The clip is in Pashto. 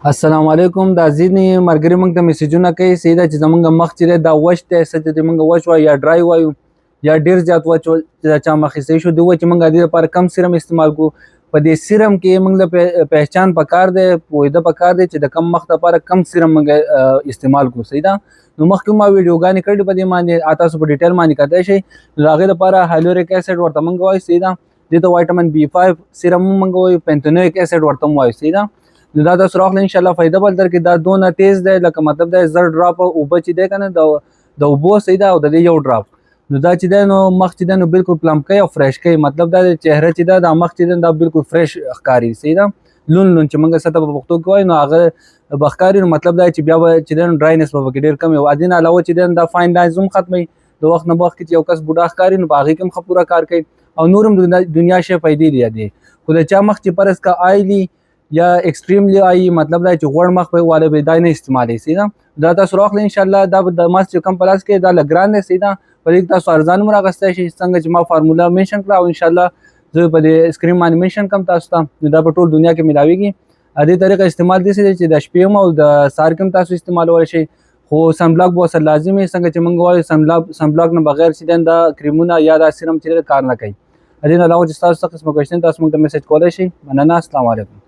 السلام علیکم. دا ځینې ملګري موږ ته میسیجونه کوي سیده چې زموږ مخ چې دی دا وچ دی، څه چې موږ وچ وایو یا ډرای وایو یا ډېر زیات وچ د چا مخ صحیح شو، دوی وایي چې موږ د دې لپاره کم سیرم استعمال کړو. په دې سیرم کې موږ له پہچان پکار دی، پوهېده پکار دی چې د کم مخ لپاره کم سیرم موږ استعمال کړو. صحیح ده. نو مخکې ما ویډیوګانې کړې په دې باندې، تاسو په ډیټیل باندې کتلی شئ. نو د هغې لپاره هایلوریک اسید ورته موږ وایو. صحیح ده. دې ته وایټامین B5 سیرم هم موږ وایو، پینتونویک اسید ورته هم وایو. صحیح ده. نو دا تاسو راغله ان شاء الله فائدہ بل درکې. دا دونه تیز دی لکه مطلب دا 1000 ډراپ اوبه چې دی کنه د اوبو صحیح ده، او د یو ډراپ. نو دا چې دی نو مخ چې دی نو بالکل پلم کوي او فرش کوي. مطلب دا چهره چې ده دا مخ چې دی دا بالکل فرش ښکاري. صحیح ده. لون لون چې موږ ستا په پښتو کې وایو نو هغه بخکاري. نو مطلب دا چې بیا به چې دی ډراینس به پکې ډېر کم وي. او دې نه علاوه چې دی دا فاین لاینز هم ختموي. د وخت نه وخت کې یو کس بوډا ښکاري نو په هغې کې هم ښه پوره کار کوي. او نور هم د دنیا شی پیدې دی. خو د چا مخ چې فرض کا آیلی یا ایکسټریملی آی مطلب دا چې غوړ مخ په والا به دا نه استعمالي. صحیح ده. دا تاسو راغله ان شاء الله دا د ماس چې کم پلاس کې دا لګران دی. صحیح ده. په دې تاسو ارزان هم راغستی شئ څنګه چې ما فارمولا منشن کړه، او ان شاء الله زه په دې سکرین باندې منشن کوم تاسو ته. نو دا په ټول دنیا کې ملاویږي. دې طریقه استعمال دي چې د شپې هم او د سهار کې هم تاسو استعمالولی شئ. خو سن بلاک به ورسره لازمي، څنګه چې موږ وایو سن بلاک نه بغیر چې دا کریمونه یا دا سیرم چې کار نه کوي. دې نه علاوه چې تاسو څه قسمه کوېشن تاسو موږ ته میسج کولی شئ. مننه. السلام علیکم.